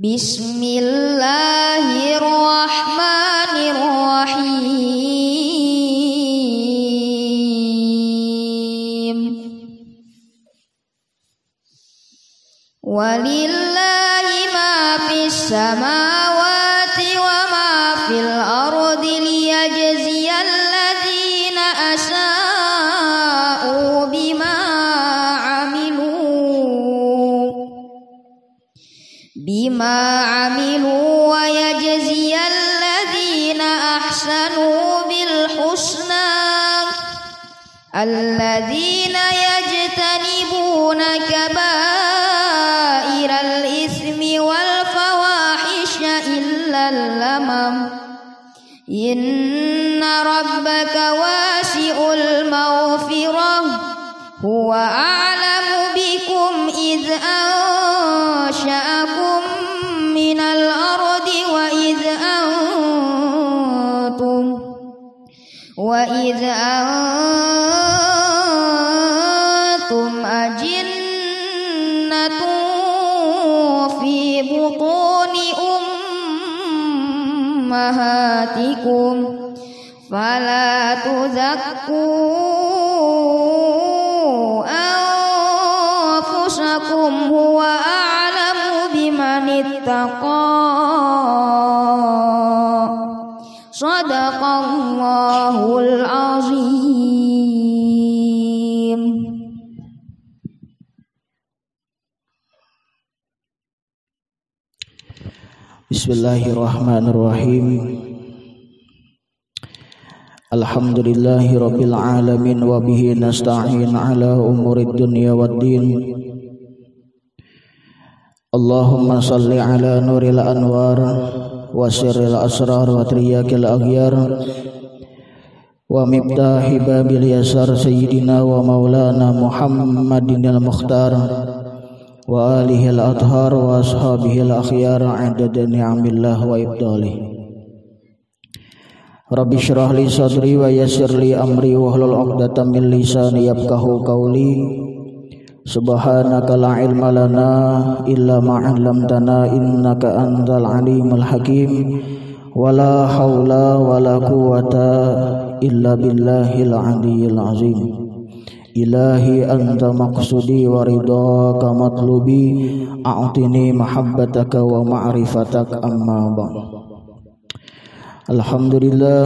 Bismillahirrahmanirrahim. Walillahi ma fis samawati wa ma fil ardi liyajziyal ladzina asa'u bima amilu wa yajziyal ladzina ahsanu bil husna alladzina yajtanibuna kabairal ismi wal fawahisha illal lamam inna rabbaka wasi'ul maghfirah huwa a'lamu bikum idh ansha'akum minal ardi wa idh antum ajinnatun fi butuni ummahatikum fala tuzakku anfusakum huwa a'lamu bimanittaqa. Shadaqallahul azim. Bismillahirrahmanirrahim. Alhamdulillahi rabbil alamin wa bihi nasta'in ala umurid dunya waddin. Allahumma salli ala nuril anwar wa sirril asrar wa triyakil aghyar wa miftahi babil yasar sayyidina wa maulana Muhammadin al-mukhtar wa alihi al-athhar wa ashabihi al-akhyar adada ni'amillah wa ibdalih. Rabbi syrah li sadri wa yassir li amri wa hlul 'uqdatam min lisani yafqahu qawli. Subhanaka la ilma lana illa ma 'allamtana innaka antal alimul hakim. Wala haula wala quwwata illa billahil aliyyil azim. Ilahi anta maqsudi wa ridhaka matlubi a'tini mahabbataka wa ma'rifatak amma ba'd. Alhamdulillah,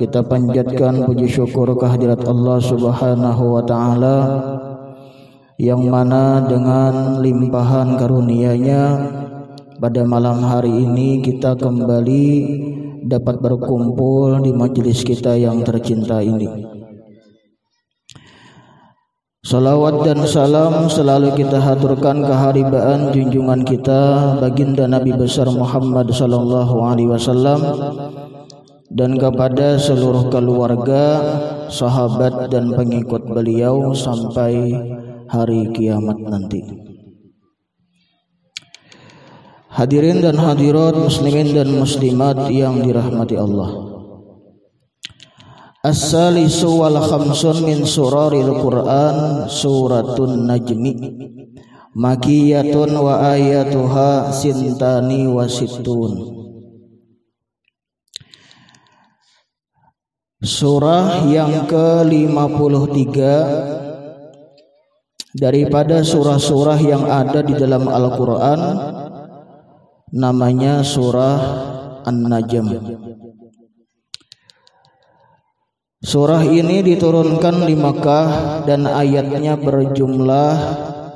kita panjatkan puji syukur kehadirat Allah Subhanahu wa taala yang mana dengan limpahan karunia-Nya pada malam hari ini kita kembali dapat berkumpul di majelis kita yang tercinta ini. Salawat dan salam selalu kita haturkan keharibaan junjungan kita baginda Nabi besar Muhammad sallallahu alaihi wasallam dan kepada seluruh keluarga, sahabat dan pengikut beliau sampai hari kiamat nanti. Hadirin dan hadirat muslimin dan muslimat yang dirahmati Allah. As-salisu wal khamsun min suraril Qur'an suratun najmi makiyatun wa ayatuha sintani wa sittun. Surah yang ke-53 daripada surah-surah yang ada di dalam Al-Quran, namanya surah An-Najm. Surah ini diturunkan di Makkah dan ayatnya berjumlah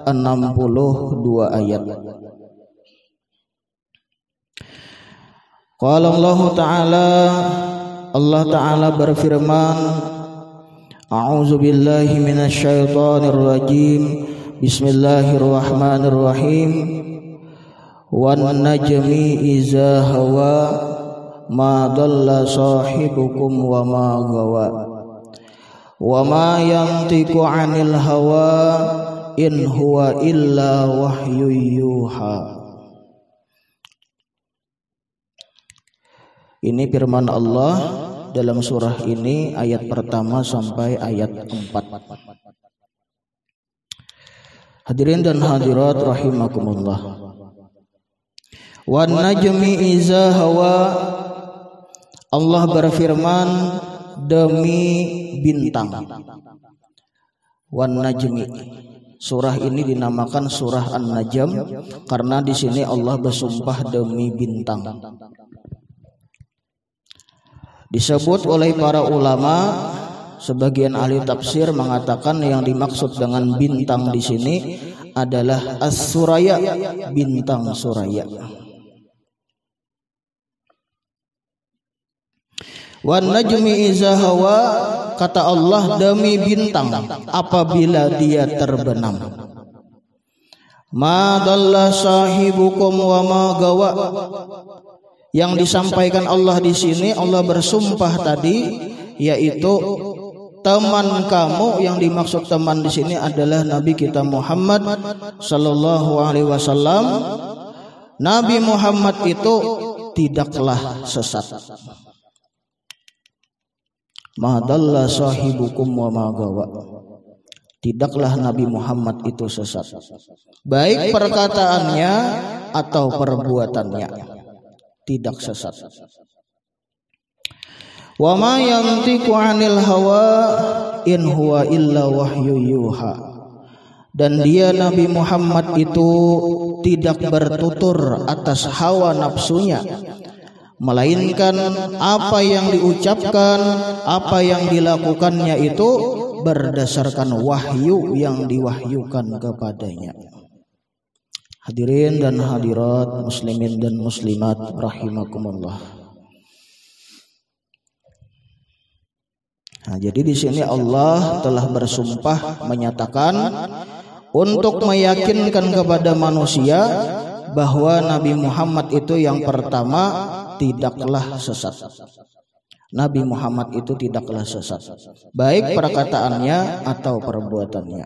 62 ayat. Qala Allah Ta'ala, Allah Ta'ala berfirman, A'udzu billahi minasyaitonir rajim. Bismillahirrahmanirrahim. Wan najmi iza hawa ma dhalla sahibukum wa ma ghawa wa ma yantiqu 'anil hawa in huwa illa wahyu yuha. Ini firman Allah dalam surah ini, ayat pertama sampai ayat 4. Hadirin dan hadirat rahimakumullah. Wan najmi iza hawa, Allah berfirman demi bintang. Wan najmi, surah ini dinamakan surah An-Najm karena di sini Allah bersumpah demi bintang. Disebut oleh para ulama, sebagian ahli tafsir mengatakan yang dimaksud dengan bintang di sini adalah As-Suraya, bintang Suraya. Wan najmi iza hawa, kata Allah demi bintang apabila dia terbenam. Ma dalla sahibukum wa ma gawa. Yang disampaikan Allah di sini, Allah bersumpah tadi, yaitu teman kamu. Yang dimaksud teman di sini adalah Nabi kita Muhammad sallallahu alaihi wasallam. Nabi Muhammad itu tidaklah sesat. Ma dalla sahibukum wa ma gawa. Tidaklah Nabi Muhammad itu sesat, baik perkataannya atau perbuatannya, tidak sesat. Wa ma yantiqu 'anil hawa in huwa illa wahyu yuha. Dan dia Nabi Muhammad itu tidak bertutur atas hawa nafsunya, melainkan apa yang diucapkan, apa yang dilakukannya itu berdasarkan wahyu yang diwahyukan kepadanya. Hadirin dan hadirat, muslimin dan muslimat rahimakumullah. Nah, jadi di sini Allah telah bersumpah menyatakan untuk meyakinkan kepada manusia bahwa Nabi Muhammad itu yang pertama tidaklah sesat. Nabi Muhammad itu tidaklah sesat, baik perkataannya atau perbuatannya.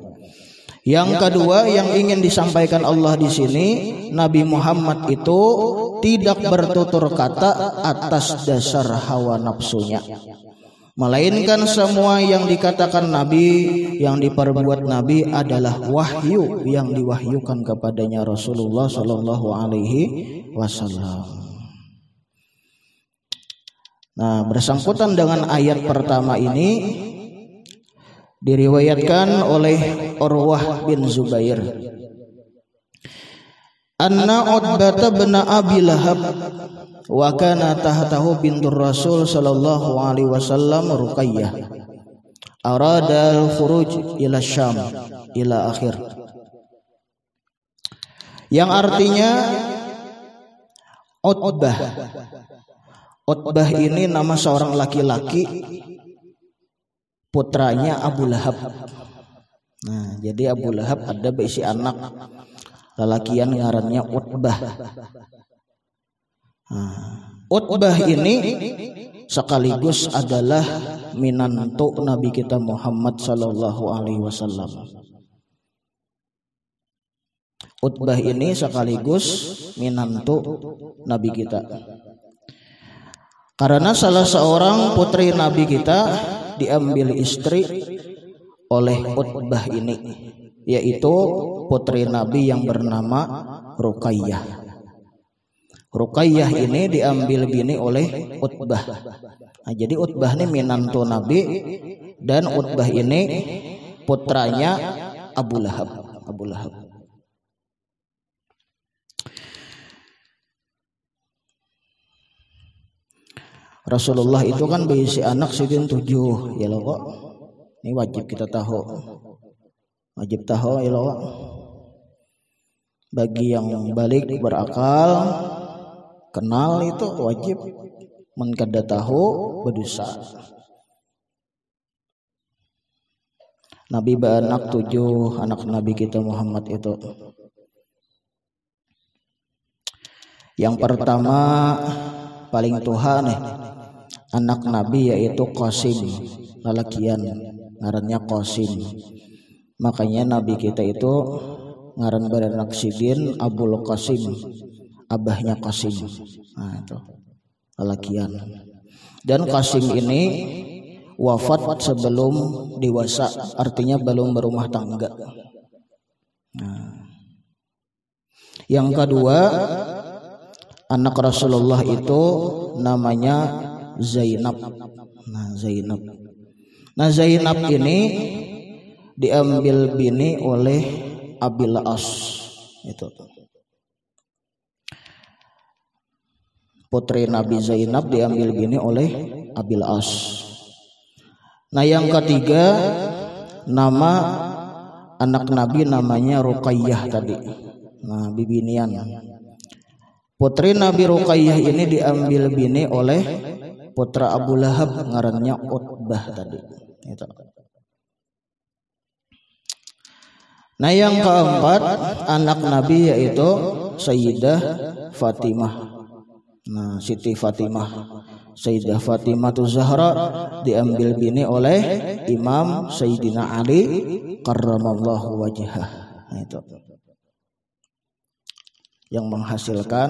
Yang kedua yang ingin disampaikan Allah di sini, Nabi Muhammad itu tidak bertutur kata atas dasar hawa nafsunya, melainkan semua yang dikatakan Nabi, yang diperbuat Nabi adalah wahyu yang diwahyukan kepadanya Rasulullah Shallallahu Alaihi Wasallam. Nah, bersangkutan dengan ayat pertama ini diriwayatkan oleh Urwah bin Zubair, anna Utbah bin Abi Lahab wa kana tahtahu bintur Rasul sallallahu alaihi wasallam Ruqayyah arada al-khuruj ila Syam ila akhir, yang artinya Utbah ini nama seorang laki-laki, putranya Abu Lahab. Nah, jadi Abu Lahab ada berisi anak lalakian ngarannya Utbah. Utbah ini sekaligus adalah minantu Nabi kita Muhammad sallallahu alaihi wasallam. Utbah ini sekaligus minantu Nabi kita. Karena salah seorang putri Nabi kita diambil istri oleh Utbah ini, yaitu putri Nabi yang bernama Ruqayyah. Ruqayyah ini diambil bini oleh Utbah. Nah, jadi Utbah ini minantu Nabi dan Utbah ini putranya Abu Lahab. Rasulullah itu kan berisi anak sidin 7 ya loh kok. Ini wajib kita tahu. Wajib tahu ya loh. Bagi yang balik berakal, kenal itu wajib, mun kada tahu berdosa. Nabi beranak 7 anak Nabi kita Muhammad itu. Yang pertama paling tua nih anak Nabi yaitu Qasim, lalakian ngarannya Qasim. Makanya Nabi kita itu ngaran beranak sidin Abul Qasim, abahnya Qasim. Nah itu lalakian. Dan Qasim ini wafat sebelum dewasa, artinya belum berumah tangga. Nah, yang kedua anak Rasulullah itu namanya Zainab. Nah Zainab ini diambil bini oleh Abil As. Itu putri Nabi Zainab diambil bini oleh Abil As. Nah yang ketiga, nama anak Nabi namanya Ruqayyah tadi. Nah bibinian. Putri Nabi Ruqayyah ini diambil bini oleh putra Abu Lahab, ngarannya Utbah tadi. Itu. Nah yang keempat, anak Nabi yaitu Sayyidah Fatimah. Nah Siti Fatimah, Sayyidah Fatimah Zahra diambil bini oleh Imam Sayyidina Ali karramallahu wajhah. Nah, itu yang menghasilkan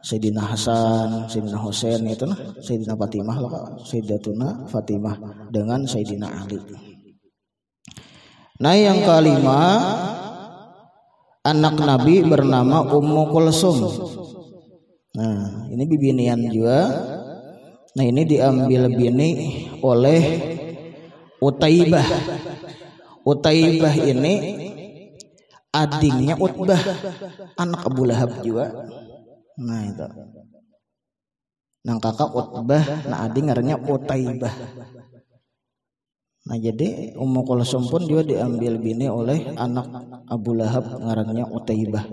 Sayyidina Hasan, Sayyidina Husain itu nah Sayyidina Fatimah loh, Sayyidatuna Fatimah dengan Sayyidina Ali. Nah yang kelima, anak Nabi bernama Ummu Kulsum. Nah ini bibinian juga. Nah ini diambil bini oleh Utaibah. Utaibah ini adiknya Utbah, anak Abu Lahab juga. Nah itu. Nang kakak Utbah, nah adik ngarannya Utaibah. Nah jadi Ummu Kulsum pun juga diambil bini oleh anak Abu Lahab ngarannya Utaibah.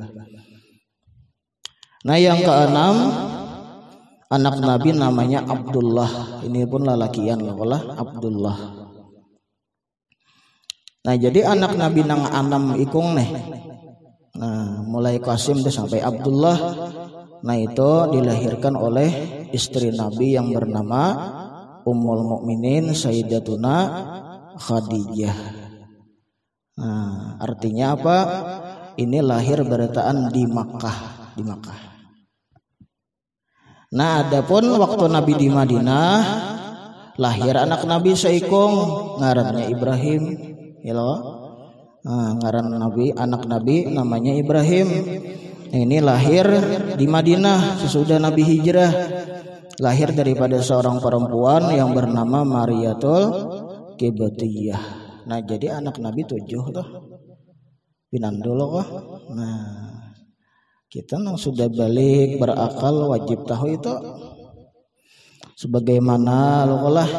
Nah yang keenam, anak Nabi namanya Abdullah. Ini pun lalakian lah Abdullah. Nah jadi anak Nabi nang anam ikung nih. Nah mulai Qasim sampai Abdullah. Nah itu dilahirkan oleh istri Nabi yang bernama Ummul Mukminin Sayyidatuna Khadijah. Nah artinya apa? Ini lahir beritaan di Makkah. Nah adapun waktu Nabi di Madinah, lahir anak Nabi seikung ngarannya Ibrahim. Ngaran Nabi, anak Nabi namanya Ibrahim. Ini lahir di Madinah sesudah Nabi hijrah. Lahir daripada seorang perempuan yang bernama Mariyatul Qibtiyah. Nah jadi anak Nabi 7 tuh. Pinandul kok. Nah kita yang sudah balik berakal wajib tahu itu sebagaimana lokolah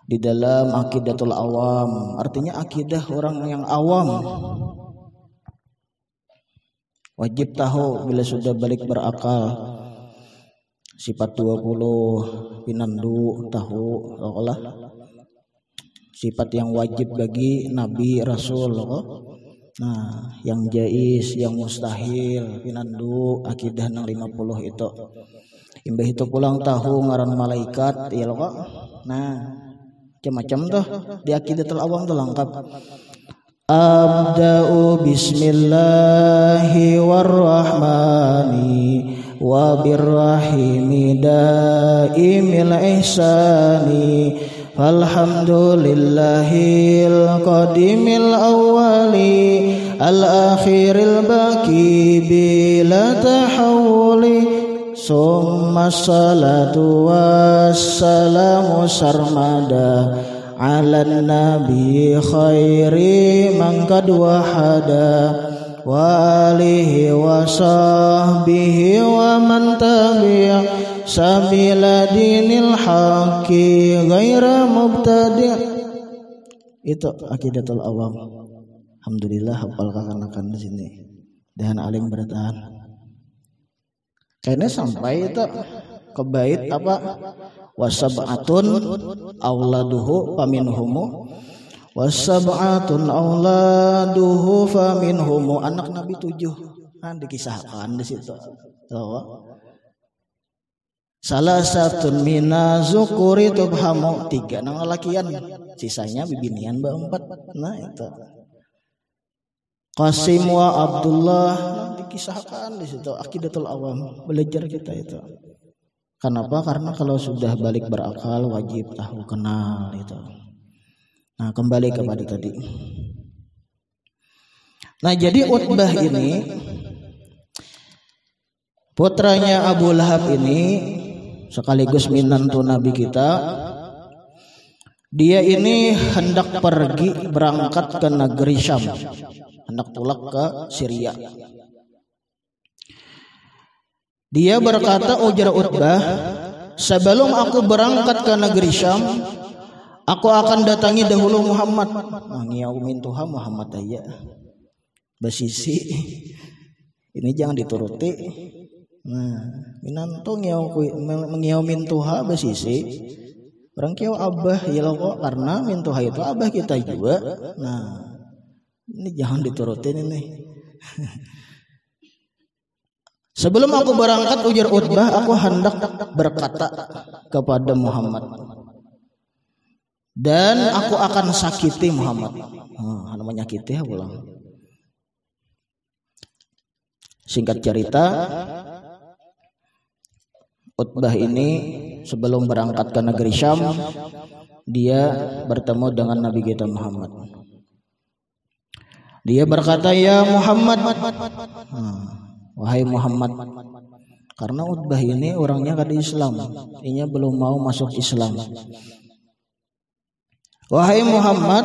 di dalam akidatul awam, artinya akidah orang yang awam wajib tahu bila sudah balik berakal sifat 20 pinandu tahu lokolah sifat yang wajib bagi Nabi Rasul lokolah. Nah, yang jais, yang mustahil, pinandu akidah nang 50 itu. Imbah itu pulang tahu ngaran malaikat, ya lo kok. Nah, macam-macam tuh di akidatul awam tuh lengkap. Abda'u bismillahi warrahmani wa birrahimi daimil ihsani. Alhamdulillahil qadimil awwali al-akhiril baki bila tahawuli summa salatu wassalamu sarmada ala nabi khairi man qad wahada wa alihi wa sahbihi wa man tabi'a sabila dinil haqqi ghaira mubtadi'. Itu akidatul awam. Alhamdulillah hafal kakanakan di sini. Dan aling bertahan. Kayaknya sampai itu ke bait apa? Wasab'atun auladuhu faminhumu wasab'atun auladuhu faminhumu. Anak Nabi 7. Kan dikisahkan di situ. Tuh. Salah satu mina zukuri tubhamu 3 nang lalakian, sisanya bibinian 4. Nah itu Qasim wa Abdullah dikisahkan di situ akidatul awam, belajar kita itu. Kenapa? Karena kalau sudah balik berakal wajib tahu kenal itu. Nah kembali kepada tadi. Nah jadi Utbah ini putranya Abu Lahab ini sekaligus menantu Nabi kita. Dia ini hendak pergi berangkat ke negeri Syam, hendak tulak ke Syria. Dia berkata, ujar Utbah, sebelum aku berangkat ke negeri Syam, aku akan datangi dahulu Muhammad. Ngiau mintuha Muhammad aya. Basisi. Ini jangan dituruti. Minanto ngiau mintuha basisi. Orang kieu abah ya kok karena mintuha itu abah kita juga. Nah, ini jangan diturutin ini. Sebelum aku berangkat, ujar Utbah, aku hendak berkata kepada Muhammad, dan aku akan sakiti Muhammad. Namanya sakiti ya pulang. Singkat cerita, Utbah ini sebelum berangkat ke negeri Syam, dia bertemu dengan Nabi kita Muhammad. Dia berkata, ya Muhammad, wahai Muhammad. Karena Utbah ini orangnya kan Islam, ini belum mau masuk Islam. Wahai Muhammad,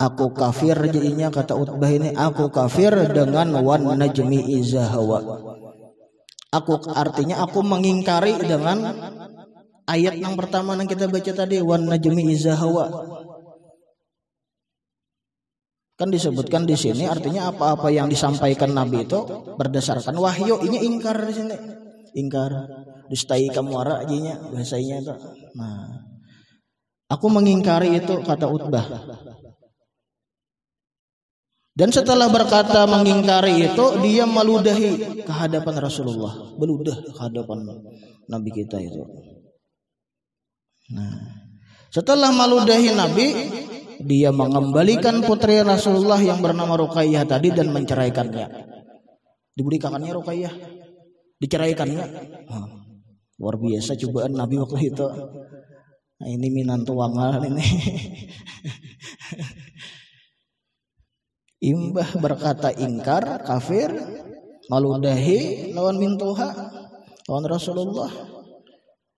aku kafir. Jadinya kata Utbah ini, aku kafir dengan wan najmi iza hawa. Aku artinya aku mengingkari dengan ayat yang pertama yang kita baca tadi, wan najmi iza hawa. Kan disebutkan di sini artinya apa-apa yang disampaikan Nabi itu berdasarkan wahyu. Ini ingkar di sini. Ingkar. Dustai kamuara ajinya bahasanya itu. Nah, aku mengingkari itu kata Utbah. Dan setelah berkata mengingkari itu, dia meludahi ke hadapan Rasulullah, meludah ke hadapan Nabi kita itu. Nah, setelah meludahi Nabi, dia mengembalikan putri Rasulullah yang bernama Ruqayyah tadi dan menceraikannya. Diberikannya Ruqayyah, diceraikannya. Luar biasa cobaan Nabi waktu itu. Nah, ini minantu wangal ini. Imbah berkata ingkar, kafir, maludahi lawan mintuha, lawan Rasulullah,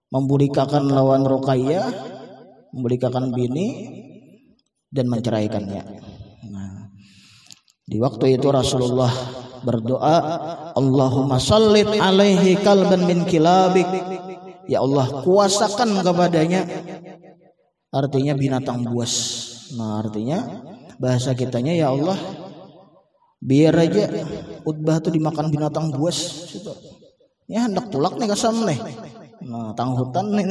membulikakan lawan Ruqayyah, membulikakan bini dan menceraikannya. Nah, di waktu itu Rasulullah berdoa, Allahumma sallit alaihi kalban min kilabik. Ya Allah, kuasakan kepadanya, artinya binatang buas. Nah, artinya bahasa kitanya, ya Allah, biar aja Utbah itu dimakan binatang buas. Ya hendak tulak nih kasam nih. Nah, tang hutan nih.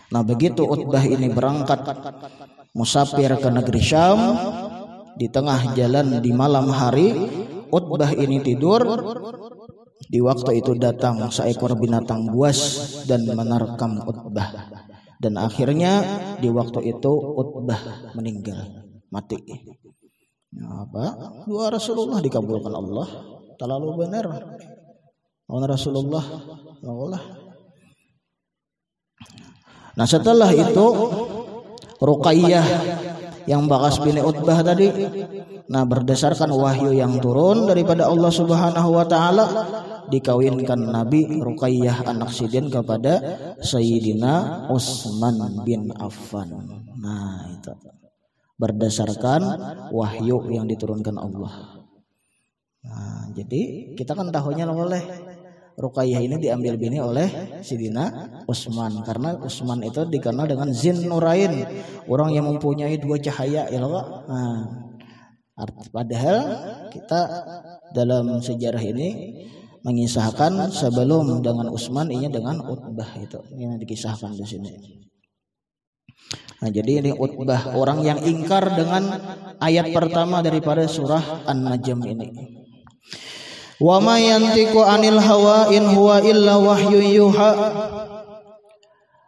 Nah, begitu Utbah ini berangkat musafir ke negeri Syam, di tengah jalan di malam hari, Utbah ini tidur. Di waktu itu datang seekor binatang buas dan menerkam Utbah. Dan akhirnya di waktu itu Utbah meninggal, mati. Apa? Doa Rasulullah dikabulkan Allah. Terlalu benar. Rasulullah Allah. Nah, setelah itu Ruqayyah yang bakas bini Utbah tadi, nah berdasarkan wahyu yang turun daripada Allah Subhanahu wa taala, dikawinkan Nabi Ruqayyah anak Sidin kepada Sayyidina Utsman bin Affan. Nah, itu berdasarkan wahyu yang diturunkan Allah. Nah, jadi kita kan tahunya oleh Ruqayyah ini diambil bini oleh Sidina Utsman, karena Utsman itu dikenal dengan Zin Nurain, orang yang mempunyai dua cahaya, ya Allah. Nah, padahal kita dalam sejarah ini mengisahkan sebelum dengan Utsman ini dengan Utbah, itu ini dikisahkan di sini. Nah, jadi ini Utbah, orang yang ingkar dengan ayat pertama daripada surah An-Najm ini. Wa ma yantiqu anil hawa in huwa illa wahyun yuha.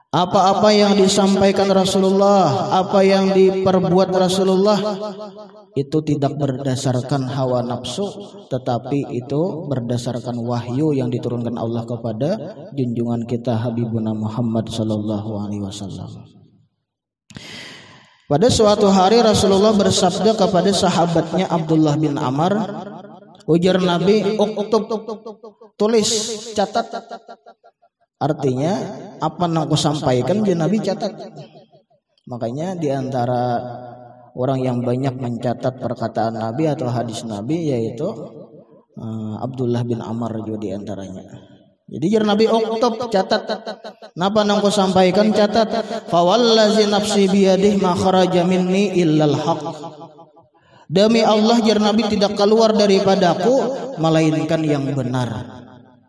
Apa-apa yang disampaikan Rasulullah, apa yang diperbuat Rasulullah, itu tidak berdasarkan hawa nafsu, tetapi itu berdasarkan wahyu yang diturunkan Allah kepada junjungan kita Habibuna Muhammad sallallahu alaihi wasallam. Pada suatu hari Rasulullah bersabda kepada sahabatnya Abdullah bin Amr, Ujar Nabi, uktub, tulis, catat. Artinya apa yang aku sampaikan dia Nabi catat. Makanya di antara orang yang banyak mencatat perkataan Nabi atau hadis Nabi yaitu Abdullah bin Amr juga di antaranya. Jadi jar Nabi uktub, catat. Napa nang ku sampaikan catat. Fa wallazi nafsi biyadihi ma kharaja minni illal haq. Demi Allah jar Nabi tidak keluar daripadaku melainkan yang benar,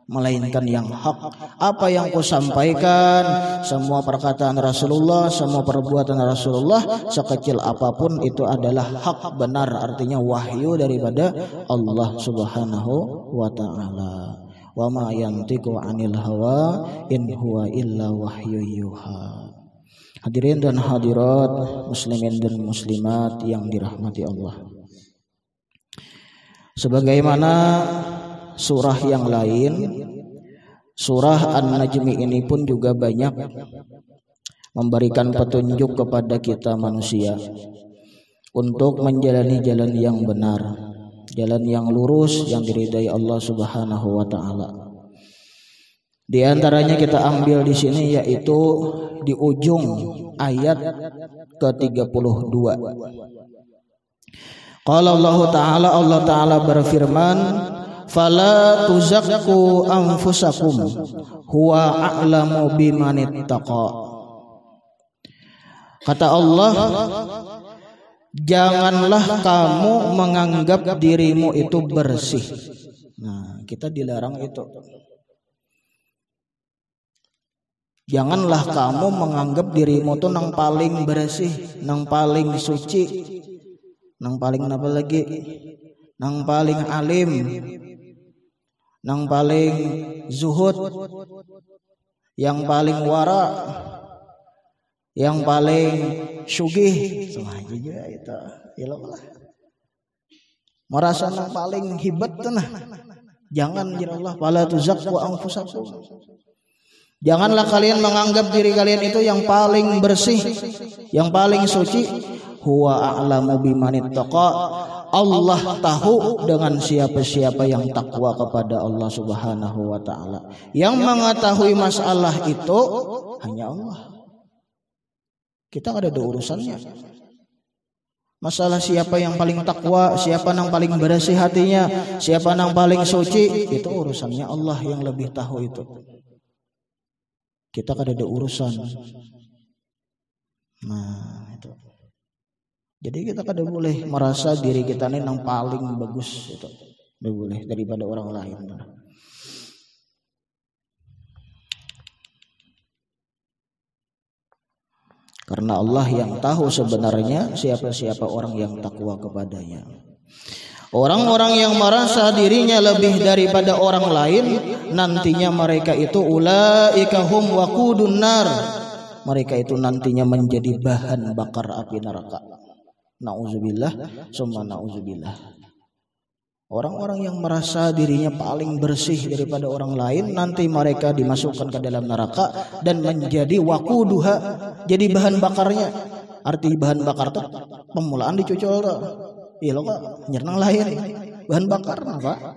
melainkan yang hak. Apa yang ku sampaikan, semua perkataan Rasulullah, semua perbuatan Rasulullah, sekecil apapun itu adalah hak, benar, artinya wahyu daripada Allah Subhanahu wa taala. Wa ma yantiqu 'anil hawa in huwa illa wahyu yuha. Hadirin dan hadirat, muslimin dan muslimat yang dirahmati Allah. Sebagaimana surah yang lain, surah An-Najmi ini pun juga banyak memberikan petunjuk kepada kita manusia untuk menjalani jalan yang benar, jalan yang lurus yang diridai Allah Subhanahu wa taala. Di antaranya kita ambil di sini yaitu di ujung ayat ke-32. Qala Allah Ta'ala berfirman, "Fala tuzakku anfusakum huwa a'lamu bimanittaqa." Kata Allah, janganlah kamu menganggap dirimu itu bersih. Nah, kita dilarang itu. Janganlah kamu menganggap dirimu tuh nang paling bersih, nang paling suci, nang paling apa lagi? Nang paling alim, nang paling zuhud, yang paling wara, yang paling sugih. Semua juga itu. Iyalah. Merasa nang paling hebat tuh nah. Jangan ya Allah, fala tuzakku anfusakum. Janganlah kalian menganggap diri kalian itu yang paling bersih, yang paling suci. Huwa a'lamu bimanittaqa. Allah tahu dengan siapa-siapa yang takwa kepada Allah Subhanahu wa taala. Yang mengetahui masalah itu hanya Allah. Kita enggak ada urusannya. Masalah siapa yang paling takwa, siapa yang paling bersih hatinya, siapa yang paling suci, itu urusannya Allah yang lebih tahu itu. Kita kada ada urusan. Nah, itu. Jadi kita kada boleh merasa diri kita ini yang paling bagus itu. Tidak boleh daripada orang lain. Karena Allah yang tahu sebenarnya siapa-siapa orang yang takwa kepadanya. Orang-orang yang merasa dirinya lebih daripada orang lain, nantinya mereka itu ulaika hum waqudun nar. Mereka itu nantinya menjadi bahan bakar api neraka. Nauzubillah, summa nauzubillah. Orang-orang yang merasa dirinya paling bersih daripada orang lain, nanti mereka dimasukkan ke dalam neraka dan menjadi waquduha, jadi bahan bakarnya. Arti bahan bakar itu pemulaan dicucul tuh. Iya lo kok nyernang lain bahan bakar apa?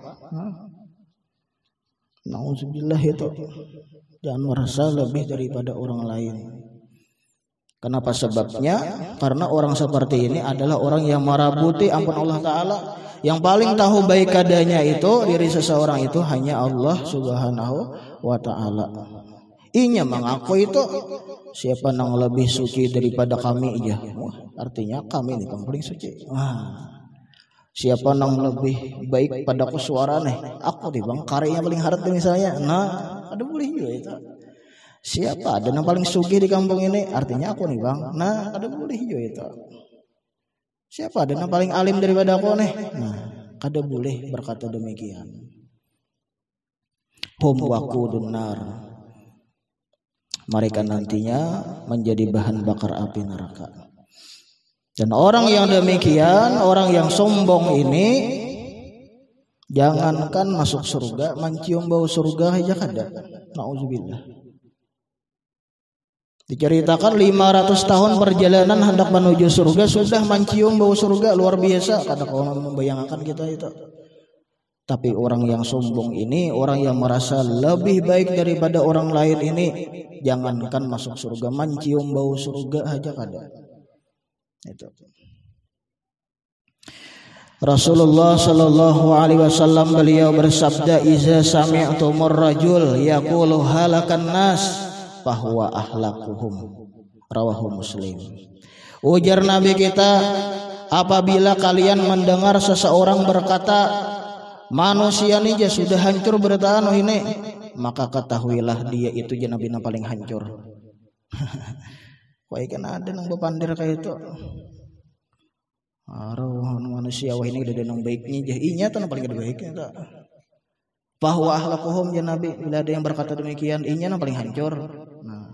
Nauzubillah itu. Jangan merasa lebih daripada orang lain. Kenapa sebabnya? Karena orang seperti ini adalah orang yang merabuti ampun Allah Ta'ala. Yang paling tahu baik keadaannya itu diri seseorang itu hanya Allah Subhanahu wa Ta'ala. Inya mengaku itu siapa yang lebih suci daripada kami aja. Artinya kami ini yang paling suci. Siapa yang lebih baik padaku suara nih? Aku nih bang, karyanya paling harta misalnya. Nah, ada boleh juga itu. Siapa ada yang paling sugih di kampung ini? Artinya aku nih bang. Nah, ada boleh juga itu. Siapa ada yang paling alim daripada aku nih? Nah, ada boleh berkata demikian. Hum waqudun nar. Mereka nantinya menjadi bahan bakar api neraka. Dan orang yang demikian, orang yang sombong ini, jangankan masuk surga, mencium bau surga aja kada. Nauzubillah. Diceritakan 500 tahun perjalanan hendak menuju surga sudah mencium bau surga luar biasa. Kada kau membayangkan kita itu. Tapi orang yang sombong ini, orang yang merasa lebih baik daripada orang lain ini, jangankan masuk surga, mencium bau surga aja kada. Itu. Rasulullah sallallahu alaihi wasallam beliau bersabda, "Iza sami'tumur rajul yaqulu halakan nas fahuwa ahlakuhum." Rawahu Muslim. Ujar Nabi kita, apabila kalian mendengar seseorang berkata, manusia ini sudah hancur bertahan ini, maka ketahuilah dia itu Nabi yang paling hancur. Wah, kan ada nang bepandir kayak itu. Manusia wah ini udah nang baiknya jah inya tuh paling ada baiknya tuh. Bahwa ahlakuhum ya Nabi, bila ada yang berkata demikian, inya nang paling hancur. Nah,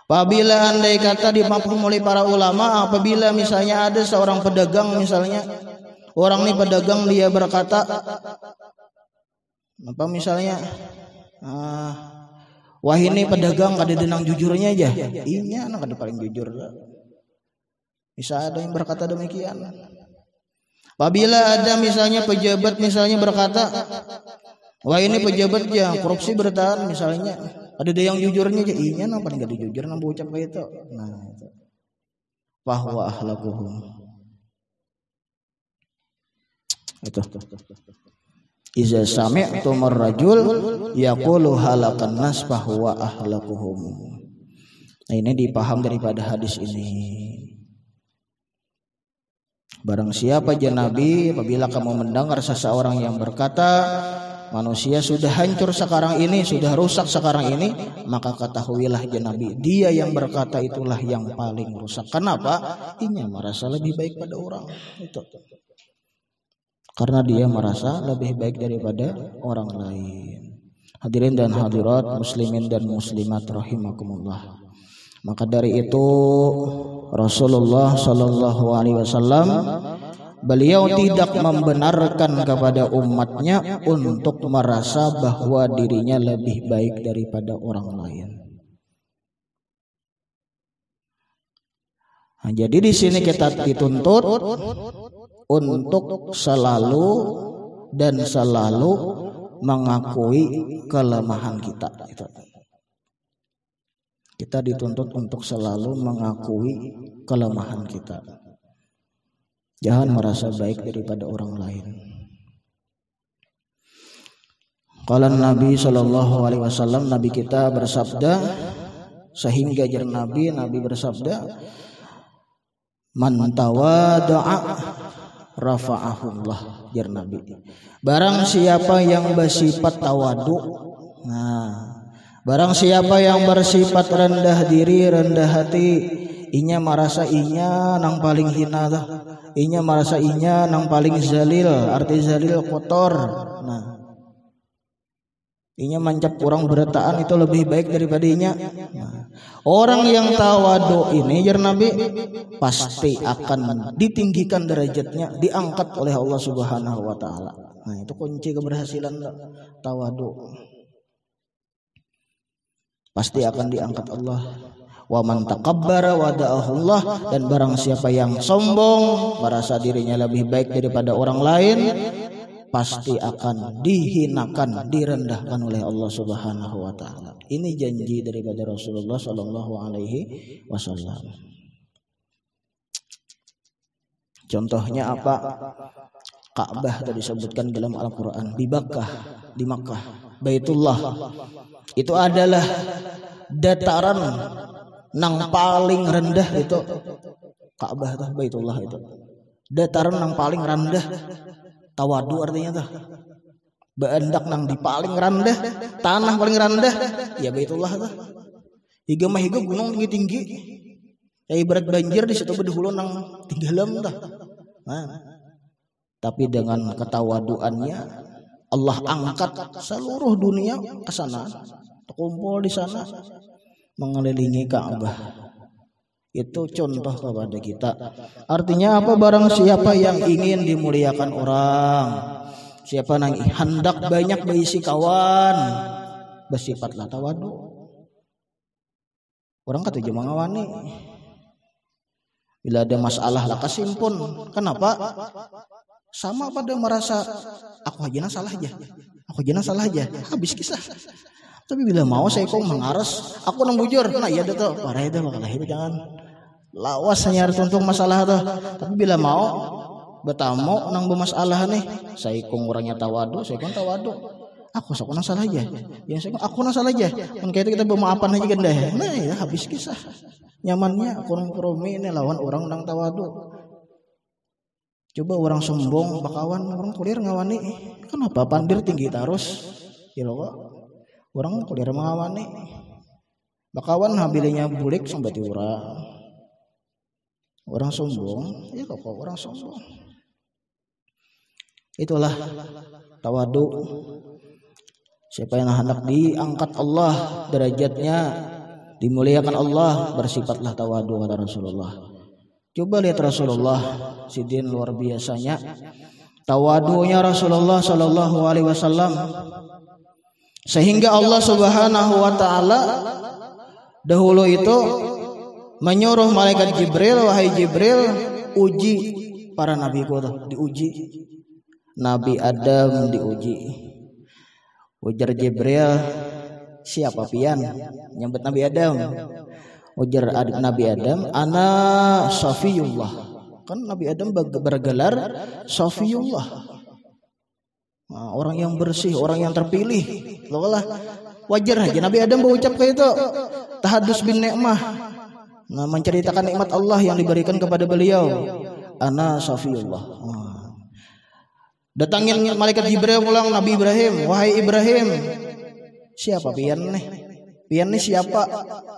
apabila andai kata dimafhum oleh para ulama, apabila misalnya ada seorang pedagang, misalnya orang ini pedagang, dia berkata apa misalnya, wah ini pedagang kada denang jujurnya aja, inya nang kada paling jujur. Bisa ada yang berkata demikian. Apabila ada misalnya pejabat misalnya berkata, wah ini pejabat ya korupsi bertahan misalnya, ada yang jujurnya aja, inya nang paling gak jujur nang ucap kayak itu. Nah, itu. Bahwa ahlakuhum. Itu. Iza sami'tumur rajul yaqulu halakan nas bahwa ahlakuhum. Nah, ini dipaham daripada hadis ini. Barang siapa aja Nabi, apabila kamu mendengar seseorang yang berkata manusia sudah hancur sekarang ini, sudah rusak sekarang ini, maka ketahuilah aja Nabi, dia yang berkata itulah yang paling rusak. Kenapa? Inya merasa lebih baik pada orang itu. Karena dia merasa lebih baik daripada orang lain. Hadirin dan hadirat, muslimin dan muslimat rahimakumullah. Maka dari itu Rasulullah sallallahu alaihi wasallam beliau tidak membenarkan kepada umatnya untuk merasa bahwa dirinya lebih baik daripada orang lain. Nah, jadi di sini kita dituntut untuk selalu dan selalu mengakui kelemahan kita. Kita dituntut untuk selalu mengakui kelemahan kita. Jangan merasa baik daripada orang lain. Qala Nabi sallallahu alaihi wasallam, Nabi kita bersabda, sehingga jar Nabi bersabda, man tawada'a rafa'ahullah, jar Nabi. Barang siapa yang bersifat tawadu, barang siapa yang bersifat rendah diri, rendah hati, inya merasa inya nang paling hina dah. Inya merasa inya nang paling zalil, arti zalil kotor. Nah, inya mancap kurang berataan itu lebih baik daripada inya. Nah, orang yang tawadu ini jar Nabi pasti akan ditinggikan derajatnya, diangkat oleh Allah Subhanahu wa taala. Nah, itu kunci keberhasilan tawadu. Pasti akan diangkat Allah. Wa man takabbara wada'ahu Allah, dan barang siapa yang sombong merasa dirinya lebih baik daripada orang lain, pasti akan dihinakan, direndahkan oleh Allah Subhanahu wa taala. Ini janji daripada Rasulullah sallallahu alaihi wasallam. Contohnya apa? Ka'bah tadi disebutkan dalam Al-Qur'an, di Makkah, Baitullah. Itu adalah dataran nang paling rendah itu Ka'bah tuh, Baitullah itu. Dataran nang paling rendah, tawadu artinya tuh. Baendak nang di paling rendah, tanah paling rendah, ya Baitullah tuh. Higa mah higa gunung tinggi-tinggi. Ya ibarat banjir di situ bedahulu nang tinggalam tuh. Nah, tapi dengan ketawaduannya Allah angkat seluruh dunia ke sana, terkumpul di sana mengelilingi Ka'bah. Itu contoh kepada kita. Artinya apa? Barang siapa yang ingin dimuliakan orang, siapa yang hendak banyak berisi kawan, bersifatlah tawadu. Orang kata jemaah ngawani, bila ada masalah lah kasimpun. Kenapa? Sama pada merasa aku aja salah aja, habis kisah. Tapi bila mau saya kong mengaras, aku nang bujur, nah iya tuh, parah itu makalah itu jangan lawas hanya harus untung masalah tuh. Tapi bila mau bertamu nang bermasalah nih, saya kong orangnya tawadu, aku nang salah aja, yang saya aku nang salah aja, kan kayak kita bermaafan aja kan deh, nah ya habis kisah, nyamannya aku kompromi ini lawan orang nang tawadu. Coba orang sombong, bakawan orang kuliah ngawani, kenapa pandir tinggi terus, ya loh. Orang kuliah mengawani bakawan habilinya bulik sampai tiura orang sombong ya kok orang sombong. Itulah tawadu. Siapa yang hendak diangkat Allah derajatnya, dimuliakan Allah, bersifatlah tawadu kata Rasulullah. Coba lihat Rasulullah sidin luar biasanya tawadunya Rasulullah sallallahu alaihi wasallam. Sehingga Allah Subhanahu wa taala dahulu itu menyuruh malaikat Jibril, wahai Jibril, uji para nabi ku diuji. Nabi Adam diuji. Ujar Jibril, siapa pian nyambut Nabi Adam? Ujar Nabi Adam, ana Safiyullah. Kan Nabi Adam bergelar Safiyullah. Nah, orang yang bersih, orang yang terpilih. Lolah wajar aja Nabi Adam berucap kayak itu. Tahadus bin nikmah. Nah, menceritakan nikmat Allah yang diberikan kepada beliau. Ana Safiyullah. Datangin malaikat Jibril pulang Nabi Ibrahim, wahai Ibrahim. Siapa pian nih? Pian nih siapa?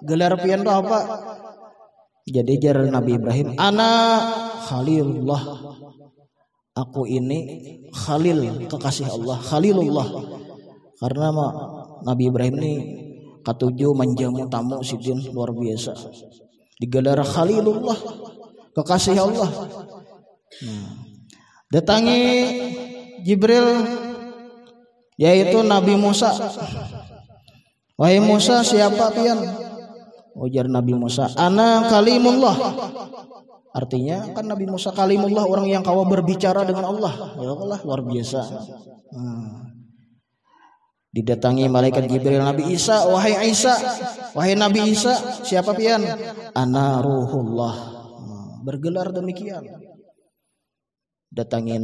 Gelar pian itu apa? Jadi jar Nabi Ibrahim, ana Khalilullah. Aku ini Khalil, kekasih Allah, Khalilullah. Karena Nabi Ibrahim ini katujuh menjamu tamu sidin luar biasa. Digelar Khalilullah, kekasih Allah. Datangi Jibril yaitu Nabi Musa. Wahai Musa, siapa pian? Ujar Nabi Musa, ana kalimullah. Artinya kan Nabi Musa kalimullah, orang yang kawa berbicara dengan Allah. Ya Allah, luar biasa. Didatangi malaikat Jibril Nabi Isa, wahai Isa, wahai Nabi Isa, siapa pian? Ana ruhullah. Bergelar demikian. Datangi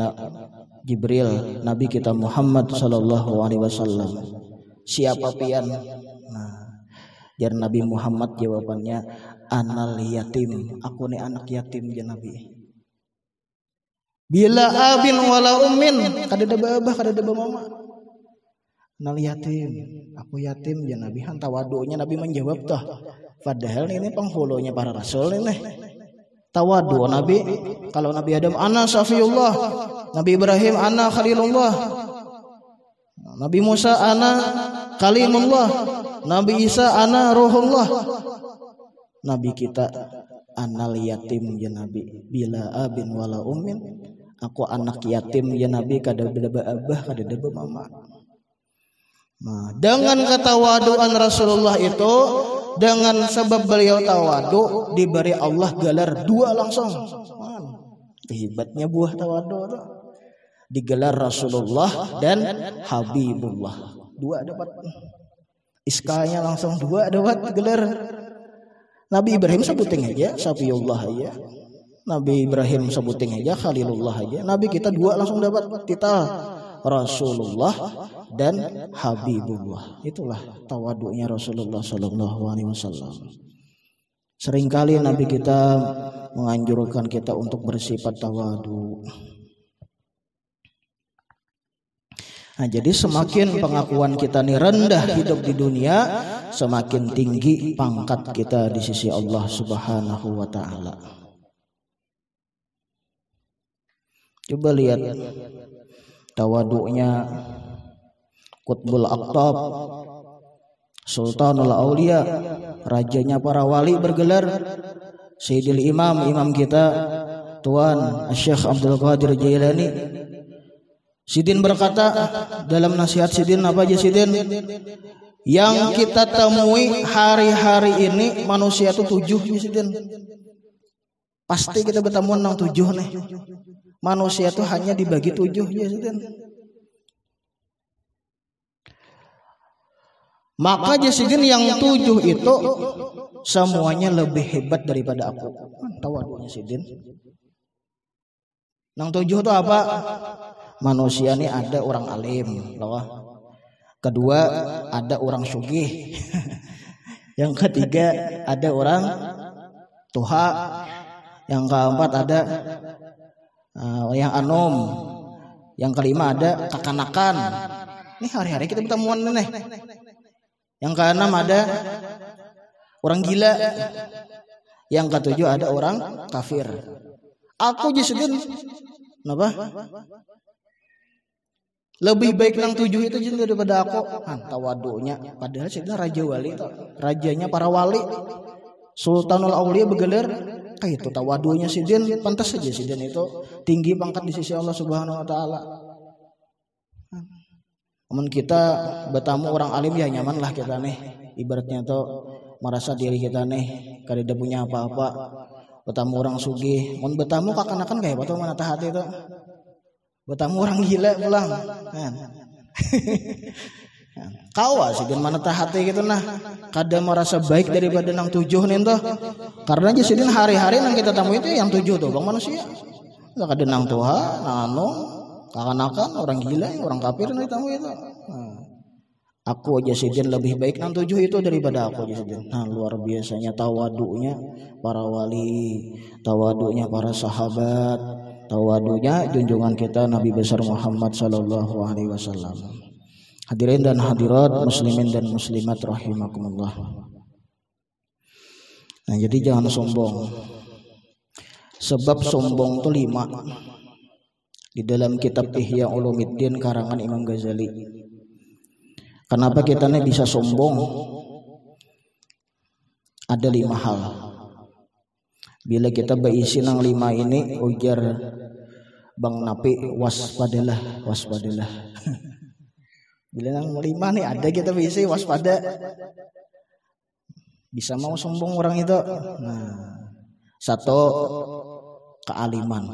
Jibril Nabi kita Muhammad sallallahu alaihi wasallam. Siapa pian? Jar Nabi Muhammad jawabannya, anal yatim, aku nih anak yatim ya Nabi. Bila abin wala ummin, kada ada babah, kada ada mama. Anal yatim, aku yatim ya Nabi. Han tawadunya Nabi menjawab toh. Padahal ini penghulunya para rasul ini. Tawadu Nabi. Kalau Nabi Adam ana Safiyullah, Nabi Ibrahim ana Khalilullah, Nabi Musa ana Kalimullah, Nabi Isa ana Ruhullah. Nabi kita anal yatim ya Nabi. Bila abin wala ummin, aku anak yatim ya Nabi, kada beda abah, kada beda mama. Nah, dengan ketawaduan Rasulullah itu, dengan sebab beliau tawadu, diberi Allah gelar dua langsung. Hebatnya buah tawadu itu. Digelar Rasulullah dan Habibullah. Dua dapat iskanya langsung, dua dapat gelar. Nabi Ibrahim sebutin aja Safiyullah aja, Nabi Ibrahim sebutin aja Khalilullah aja. Nabi kita dua langsung dapat titel Rasulullah dan Habibullah. Itulah tawadunya Rasulullah sallallahu alaihi wasallam. Seringkali Nabi kita menganjurkan kita untuk bersifat tawadu. Nah, jadi semakin pengakuan kita ini rendah hidup di dunia, semakin tinggi pangkat kita di sisi Allah Subhanahu wa taala. Coba lihat tawadunya Qutbul Aqtab, Sultanul Aulia, rajanya para wali, bergelar Sayyidil Imam, imam kita Tuan Syekh Abdul Qadir Jailani. Sidin berkata dalam nasihat Sidin, apa aja Sidin? Yang kita temui hari-hari ini manusia itu 7 Sidin. Pasti kita bertemu nang 7 nih. Manusia tuh hanya dibagi 7 ya Sidin. Maka Jasidin yang 7 itu semuanya lebih hebat daripada aku. Tawadunya Sidin. Yang 7 itu apa? Manusia ini ada orang alim, loh. Kedua ada orang sugih. Yang ketiga ada orang tuha. Yang keempat ada yang anom. Yang kelima ada kakanakan. Ini hari-hari kita bertemuan nih. Yang keenam ada orang gila. Yang ketujuh ada orang kafir. Aku Jasidin kenapa? Lebih baik nang 7 itu daripada aku. Tawadunya. Padahal Sidin raja wali itu. Rajanya para wali. Sultanul Aulia begelar. Kayak itu tawadunya Sidin. Pantas saja Sidin itu tinggi pangkat di sisi Allah Subhanahu wa taala. Namun kita bertamu orang alim ya nyaman lah kita nih. Ibaratnya tuh merasa diri kita nih kada punya apa-apa. Bertamu orang sugih. Mun bertamu kakanakan kayak apa tuh mana hati itu. Bertamu orang gila pulang. Kau Sidin mana hati gitu nah. Kada merasa baik daripada nang 7 nih tuh. Karena Sidin hari-hari nang kita tamu itu yang 7 tuh bang manusia. Kada nang tuha, nang anu, kakanakan, orang gila, orang kafir nang tamu itu. Aku aja Sidin lebih baik nang 7 itu daripada aku aja Sidin. Nah luar biasanya tawadunya para wali, tawadunya para sahabat, tawadunya junjungan kita Nabi besar Muhammad sallallahu alaihi wasallam. Hadirin dan hadirat, muslimin dan muslimat rahimakumullah. Nah jadi jangan sombong. Sebab sombong itu 5. Di dalam kitab Ihya Ulumuddin karangan Imam Ghazali. Kenapa kita nih bisa sombong? Ada 5 hal. Bila kita berisi nang 5 ini, ujar Bang Napi, waspadalah, waspadalah. Bila nang 5 nih ada kita berisi waspada. Bisa mau sombong orang itu. Nah, 1 kealiman.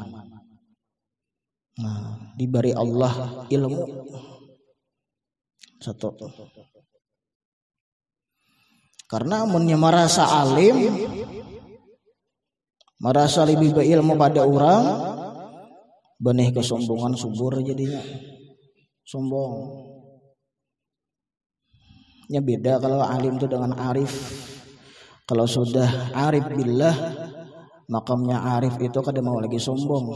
Nah, diberi Allah ilmu. 1. Karena amunnya merasa alim, merasa lebih berilmu pada orang, benih kesombongan subur jadinya. Sombong. Ya beda kalau alim itu dengan arif. Kalau sudah arif billah, makamnya arif itu kada mau lagi sombong.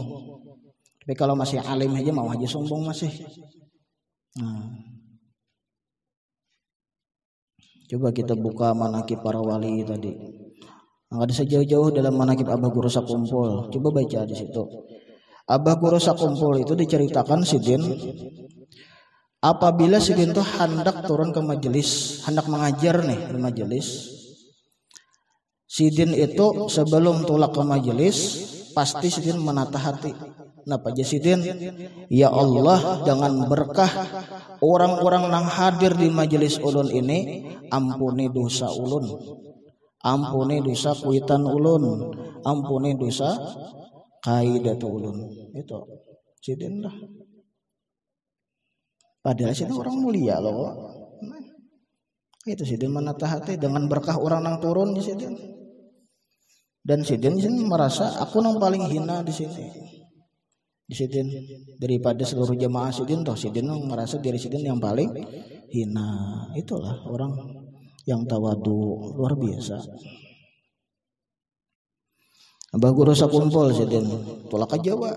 Tapi kalau masih alim aja mau aja sombong masih. Nah. Coba kita buka manaqib para wali tadi. Enggak ada jauh-jauh dalam manaqib Abah Guru Sakumpul. Coba baca di situ. Abah Guru Sakumpul itu diceritakan Sidin apabila Sidin itu hendak turun ke majelis, hendak mengajar nih di majelis. Sidin itu sebelum tulak ke majelis pasti Sidin menata hati. Napa aja Sidin? Ya Allah, dengan berkah orang-orang nang hadir di majelis ulun ini, ampuni dosa ulun, ampuni dosa kuitan ulun, ampuni dosa kaidat ulun. Itu Sidin dah. Padahal Sidin orang mulia loh. Itu Sidin menata hati dengan berkah orang nang turun di Sidin. Dan Sidin merasa aku nang paling hina di sini. Di Sidin daripada seluruh jamaah Sidin toh Sidin merasa diri Sidin yang paling hina. Itulah orang yang tawadu luar biasa. Abah Guru Sakumpul Sidin tolak ke Jawa.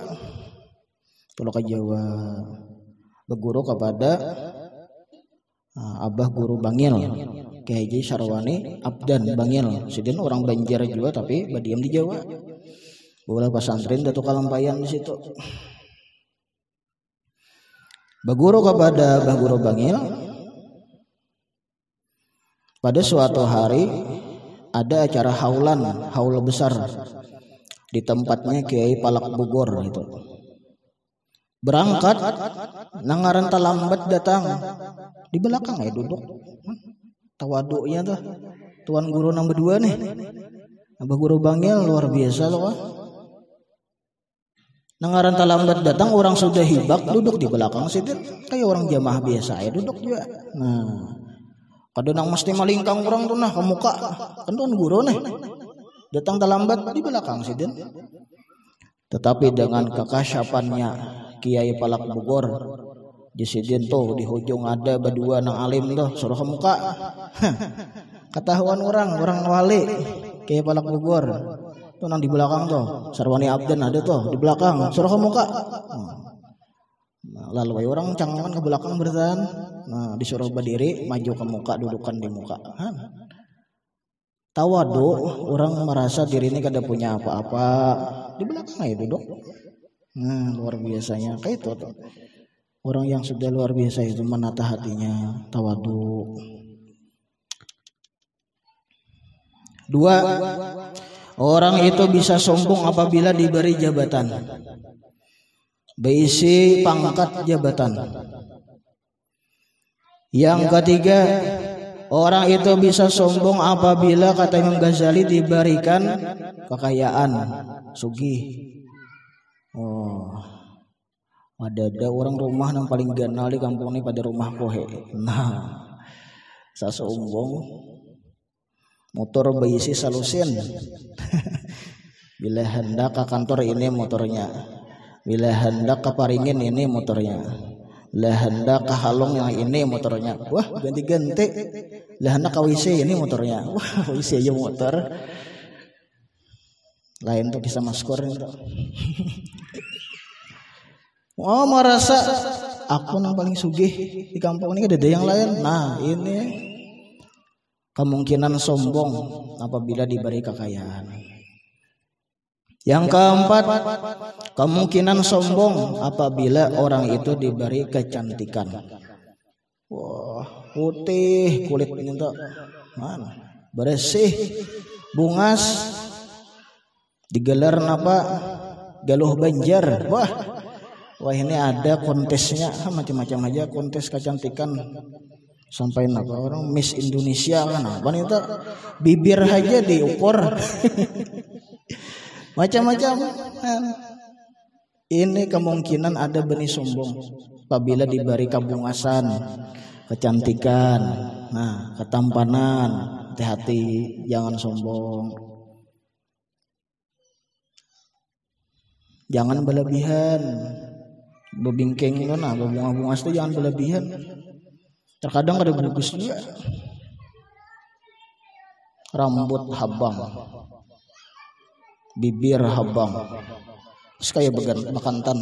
Tolak ke Jawa berguru kepada Abah Guru Bangil Kiai Haji Sarwani Abdan Bangil. Sidin orang Banjar juga tapi berdiam di Jawa. Bola pesantren Datuk Kalampayan di situ. Berguru kepada Abah Guru Bangil. Pada suatu hari ada acara haulan, haul besar di tempatnya Kiai Palak Bogor itu. Berangkat nangaran talambat datang di belakang ya duduk. Tawadunya tuh tuan guru nomor 2 nih. Abah Guru Bangil luar biasa loh. Nangaran talambat datang orang sudah hibak duduk di belakang situ kayak orang jamaah biasa ya duduk juga. Nah, kadang mesti malingkang orang tuh nah ke muka kan tuh guru nih datang talambat di belakang situ. Tetapi dengan kekasyapannya Kiai Palak Bogor di sidin tuh di ujung ada berdua nang alim tuh suruh ke muka. Ketahuan orang wali Kiai Palak Bogor tuh nang di belakang tuh Sarwani Abdan ada tuh di belakang suruh ke muka. Nah, lalu orang cangan ke belakang bertahan. Nah, disuruh berdiri maju ke muka dudukan di muka. Tawadu orang merasa diri ini kada punya apa-apa di belakang aja duduk. Nah, luar biasanya kayak itu tuh. Orang yang sudah luar biasa itu menata hatinya, tawadu. 2, orang itu bisa sombong apabila diberi jabatan, berisi pangkat jabatan. Yang ketiga, orang itu bisa sombong apabila kata Imam Ghazali diberikan kekayaan, sugih. Oh, ada orang rumah yang paling ganal di kampung ini pada rumah kohe. Nah, saya sombong. Motor berisi salusin. Bila hendak ke kantor ini motornya, bila hendak ke Paringin ini motornya, bila hendak ke Halong yang ini motornya. Wah, ganti-ganti. Bila hendak ke WC ini motornya. Wah, WC aja motor. Lain tuh bisa maskor itu. Oh, merasa aku yang paling sugih di kampung ini ada yang lain. Nah, ini kemungkinan sombong apabila diberi kekayaan. Yang keempat, kemungkinan sombong apabila orang itu diberi kecantikan. Wah, putih kulit ini tuh, mana bersih, bungas, digelar apa? Galuh Banjar. Wah ini ada kontesnya, macam-macam aja kontes kecantikan. Sampai apa orang Miss Indonesia kan apa nih tuh bibir aja diukur macam-macam. Ini kemungkinan ada benih sombong apabila diberi kabungasan, kecantikan, nah ketampanan. Hati-hati jangan sombong, jangan berlebihan, bebingking itu nah bunga-bungas itu jangan berlebihan. Terkadang ada bagus juga. Rambut habang, bibir habang, terus kayak bekantan.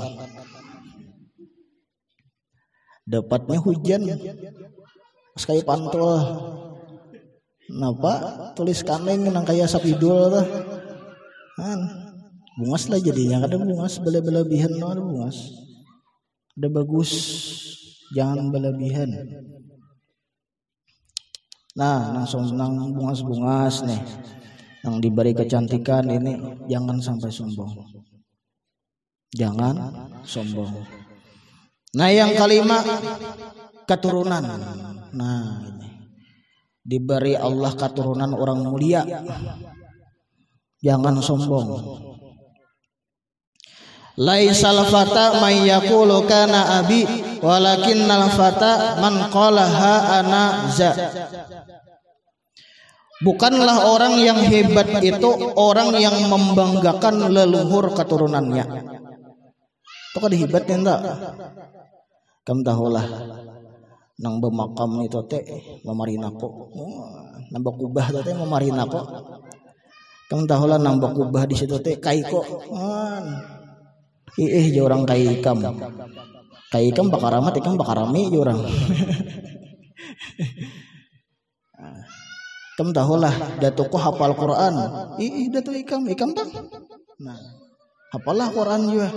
Dapatnya hujan, terus kayak pantul. Napa tulis kaneng nang kayak sapidul tuh. Kan bungas lah jadinya. Kadang bungas berlebihan, ada bungas. Ada bagus, jangan berlebihan. Nah, nang bungas-bungas nih, yang diberi kecantikan ini jangan sampai sombong. Jangan sombong. Nah, yang kelima keturunan. Nah, ini diberi Allah keturunan orang mulia. Jangan sombong. Laisal fata may yaqulu kana abi walakinnal fata man qala ha ana za. Bukanlah orang yang hebat itu orang yang membanggakan leluhur keturunannya. Itu kan hebatnya enggak? Kamu tahulah nang bemakam itu teh mamarinako. Nang bakubah teh mamarinako. Kamu tahulah nang bakubah di situ teh kaiko. Ih orang kaikam. Kaikam bakaramat ikam bakarami orang. Kamu tahulah datuku hafal Quran. Datu ikam bang. Nah, hafalah Quran juga.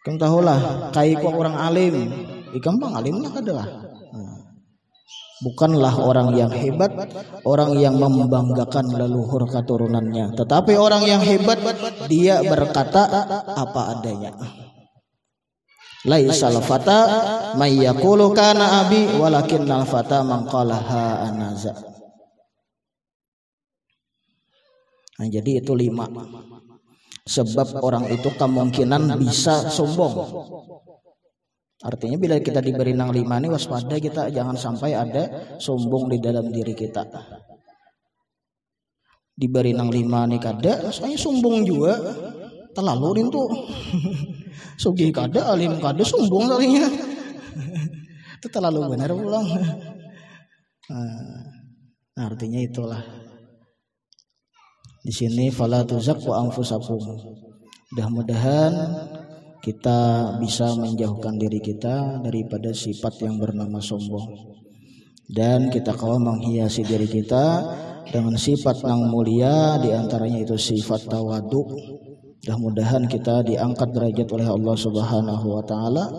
Kamu tahulah kaiko orang alim. Ikam bang alim lah adalah. Bukanlah orang yang hebat, orang yang membanggakan leluhur keturunannya. Tetapi orang yang hebat dia berkata apa adanya. Laisal fata may yaqulu kana abi walakinnal fata man qala ha anaza. Nah, jadi itu 5. Sebab orang itu kemungkinan bisa sombong. Artinya bila kita diberi nang 5 ini waspada kita jangan sampai ada sombong di dalam diri kita. Diberi nang 5 nih kada, saya sombong juga. Terlalu nih tuh. Sugih kada, alim kada, sombong talinya. Itu terlalu benar pulang. Nah, artinya itulah. Di sini fala tuzakku anfusakum. Mudah-mudahan kita bisa menjauhkan diri kita daripada sifat yang bernama sombong. Dan kita kau menghiasi diri kita dengan sifat yang mulia, diantaranya itu sifat tawadu. Mudah-mudahan kita diangkat derajat oleh Allah Subhanahu wa taala.